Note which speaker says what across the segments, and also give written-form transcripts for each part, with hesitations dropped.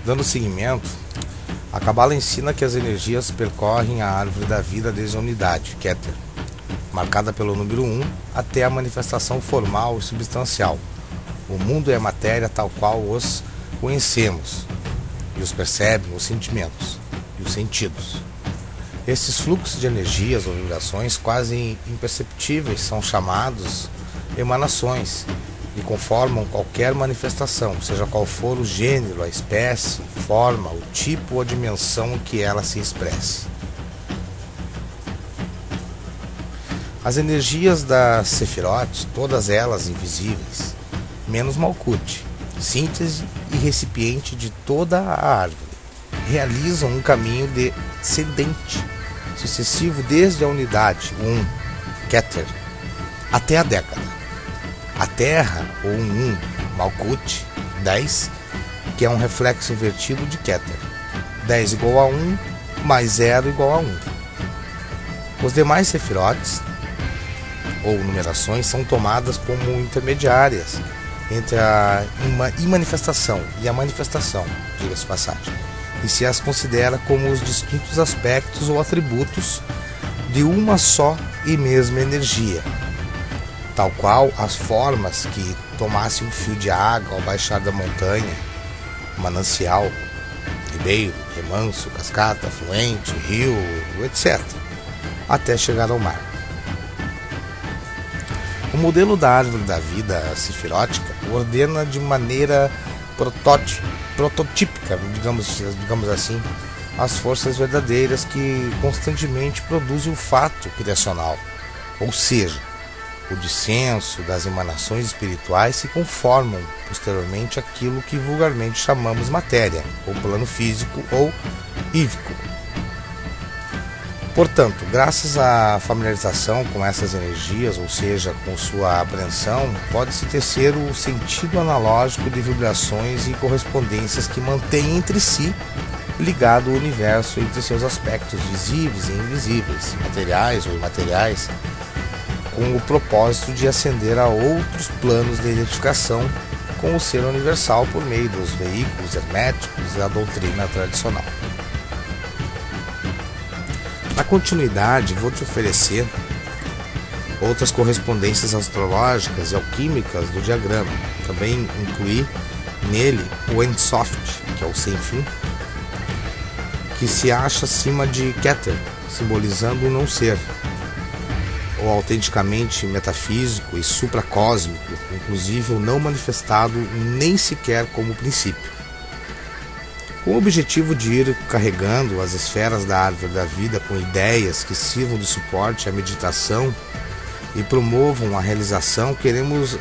Speaker 1: Dando seguimento, a Cabala ensina que as energias percorrem a árvore da vida desde a unidade, Keter, marcada pelo número 1, até a manifestação formal e substancial. O mundo é a matéria tal qual os conhecemos, e os percebem os sentimentos e os sentidos. Esses fluxos de energias ou vibrações quase imperceptíveis são chamados emanações e conformam qualquer manifestação, seja qual for o gênero, a espécie, forma, o tipo ou a dimensão em que ela se expresse. As energias da Sefirot, todas elas invisíveis, menos Malkuth, síntese e recipiente de toda a árvore, realizam um caminho descendente, sucessivo desde a unidade, 1, até a década. A Terra, ou Malkuth, 10, que é um reflexo invertido de Keter. 10 igual a 1, mais 0 igual a 1. Os demais Sefirotes, ou numerações, são tomadas como intermediárias entre a imanifestação e a manifestação, diga-se passagem, e se as considera como os distintos aspectos ou atributos de uma só e mesma energia, tal qual as formas que tomasse um fio de água ao baixar da montanha, manancial, ribeiro, remanso, cascata, afluente, rio, etc., até chegar ao mar. O modelo da árvore da vida sefirótica ordena de maneira prototípica, digamos assim, as forças verdadeiras que constantemente produzem o fato criacional, ou seja, o dissenso das emanações espirituais se conformam posteriormente àquilo que vulgarmente chamamos matéria, ou plano físico ou ívico. Portanto, graças à familiarização com essas energias, ou seja, com sua apreensão, pode-se tecer o sentido analógico de vibrações e correspondências que mantêm entre si ligado o universo entre seus aspectos visíveis e invisíveis, materiais ou imateriais, com o propósito de ascender a outros planos de identificação com o ser universal por meio dos veículos herméticos e da doutrina tradicional. Na continuidade, vou te oferecer outras correspondências astrológicas e alquímicas do diagrama. Também incluí nele o Ein Sof, que é o sem fim, que se acha acima de Keter, simbolizando o não ser, ou autenticamente metafísico e supracósmico, inclusive o não manifestado nem sequer como princípio. Com o objetivo de ir carregando as esferas da árvore da vida com ideias que sirvam de suporte à meditação e promovam a realização, queremos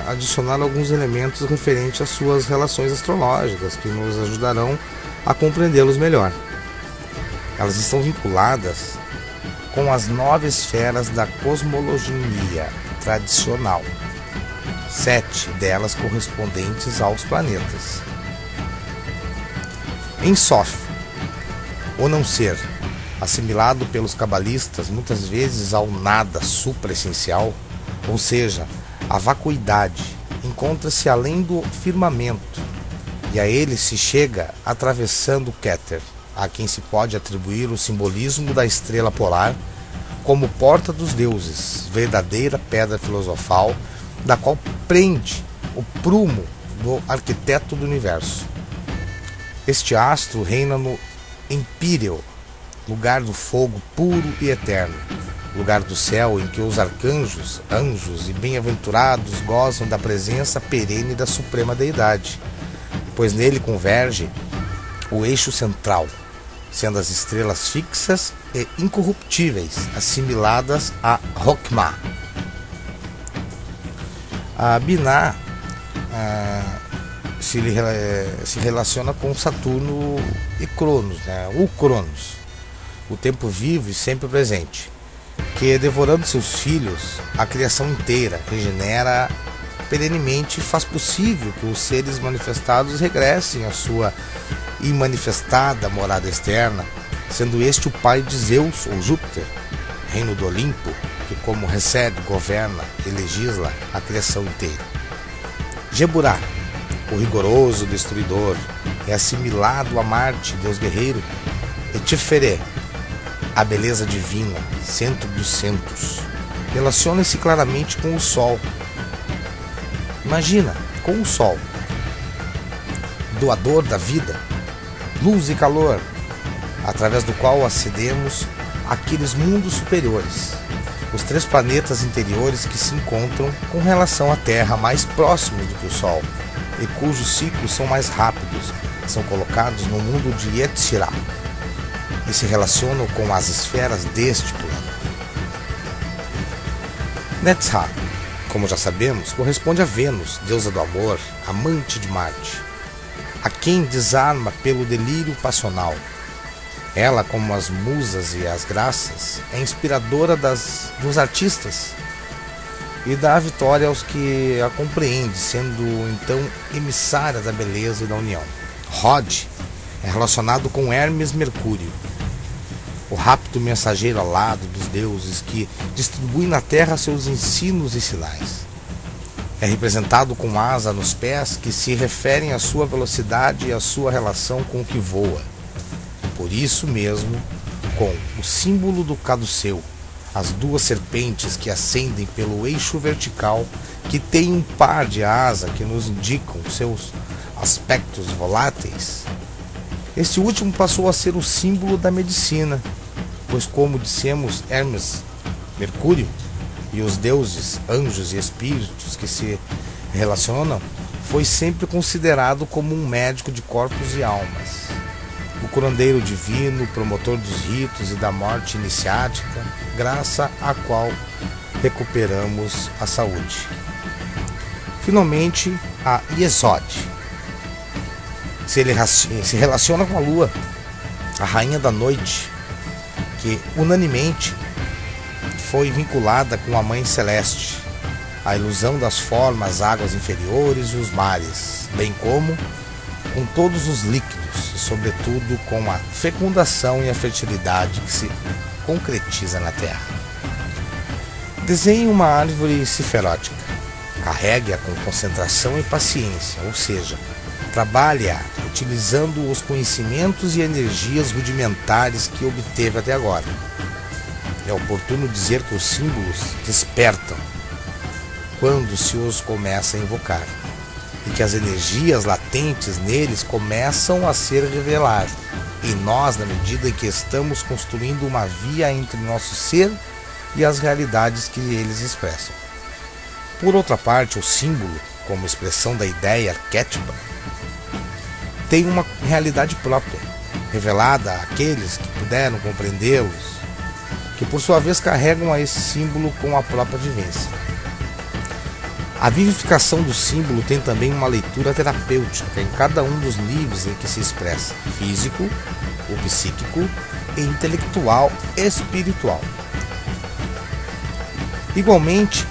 Speaker 1: adicionar alguns elementos referentes às suas relações astrológicas que nos ajudarão a compreendê-los melhor. Elas estão vinculadas com as 9 esferas da cosmologia tradicional, 7 delas correspondentes aos planetas. Em Sof, o não ser, assimilado pelos cabalistas muitas vezes ao nada supraessencial, ou seja, a vacuidade, encontra-se além do firmamento, e a ele se chega atravessando Keter, a quem se pode atribuir o simbolismo da estrela polar como porta dos deuses, verdadeira pedra filosofal, da qual prende o prumo do arquiteto do universo. Este astro reina no Empíreo, lugar do fogo puro e eterno, lugar do céu em que os arcanjos, anjos e bem-aventurados gozam da presença perene da Suprema Deidade, pois nele converge o eixo central, sendo as estrelas fixas e incorruptíveis, assimiladas a Hokmah. A Binah se relaciona com Saturno e Cronos, o Cronos, o tempo vivo e sempre presente, que, devorando seus filhos, a criação inteira regenera perenemente e faz possível que os seres manifestados regressem à sua imanifestada morada externa, sendo este o pai de Zeus ou Júpiter, reino do Olimpo, que como recebe, governa e legisla a criação inteira. Geburah, o rigoroso destruidor, é assimilado a Marte, deus guerreiro, e Tiferet, a beleza divina, centro dos centros. Relaciona-se claramente com o Sol. Imagina, com o Sol, doador da vida, luz e calor, através do qual acedemos àqueles mundos superiores, os 3 planetas interiores que se encontram com relação à Terra mais próximos do que o Sol e cujos ciclos são mais rápidos, são colocados no mundo de Yetzirah e se relacionam com as esferas deste plano. Netzach, como já sabemos, corresponde a Vênus, deusa do amor, amante de Marte, a quem desarma pelo delírio passional. Ela, como as musas e as graças, é inspiradora dos artistas e dá a vitória aos que a compreendem, sendo então emissária da beleza e da união. Rod é relacionado com Hermes Mercúrio, o rápido mensageiro alado dos deuses que distribui na terra seus ensinos e sinais. É representado com asa nos pés que se referem à sua velocidade e à sua relação com o que voa. Por isso mesmo, com o símbolo do caduceu, as 2 serpentes que ascendem pelo eixo vertical, que tem um par de asa que nos indicam seus aspectos voláteis. Este último passou a ser o símbolo da medicina, pois, como dissemos, Hermes, Mercúrio e os deuses, anjos e espíritos que se relacionam, foi sempre considerado como um médico de corpos e almas, o curandeiro divino, promotor dos ritos e da morte iniciática, graças à qual recuperamos a saúde. Finalmente, a Yesod se relaciona com a Lua, a rainha da noite, que unanimemente foi vinculada com a Mãe Celeste, a ilusão das formas, águas inferiores e os mares, bem como com todos os líquidos e, sobretudo, com a fecundação e a fertilidade que se concretiza na Terra. Desenhe uma árvore ciferótica, carregue-a com concentração e paciência, ou seja, trabalhe-a utilizando os conhecimentos e energias rudimentares que obteve até agora. É oportuno dizer que os símbolos despertam quando se os começa a invocar, e que as energias latentes neles começam a se revelar em nós na medida em que estamos construindo uma via entre nosso ser e as realidades que eles expressam. Por outra parte, o símbolo, como expressão da ideia arquétipa, tem uma realidade própria, revelada àqueles que puderam compreendê-los, que por sua vez carregam a esse símbolo com a própria vivência. A vivificação do símbolo tem também uma leitura terapêutica em cada um dos níveis em que se expressa: físico, o psíquico, intelectual e espiritual. Igualmente,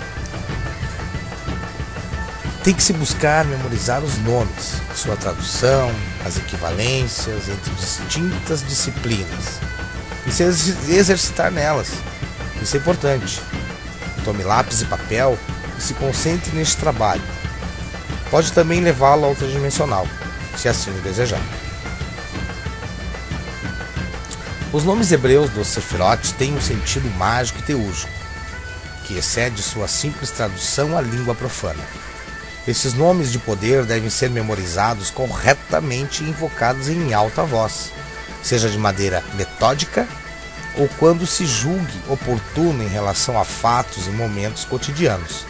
Speaker 1: tem que se buscar memorizar os nomes, sua tradução, as equivalências entre distintas disciplinas e se exercitar nelas. Isso é importante. Tome lápis e papel e se concentre neste trabalho. Pode também levá-lo ao tridimensional, se assim o desejar. Os nomes hebreus dos Sefirot têm um sentido mágico e teúrgico, que excede sua simples tradução à língua profana. Esses nomes de poder devem ser memorizados corretamente e invocados em alta voz, seja de maneira metódica ou quando se julgue oportuno em relação a fatos e momentos cotidianos.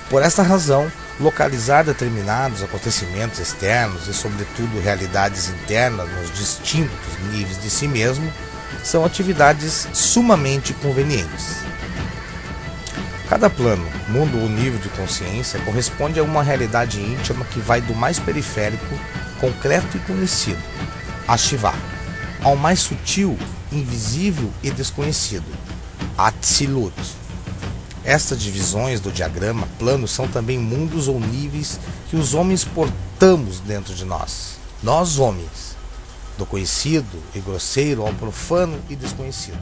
Speaker 1: Por esta razão, localizar determinados acontecimentos externos e, sobretudo, realidades internas nos distintos níveis de si mesmo são atividades sumamente convenientes. Cada plano, mundo ou nível de consciência corresponde a uma realidade íntima que vai do mais periférico, concreto e conhecido, Ashivá, ao mais sutil, invisível e desconhecido, Atzilut. Estas divisões do diagrama plano são também mundos ou níveis que os homens portamos dentro de nós. Nós, homens, do conhecido e grosseiro ao profano e desconhecido.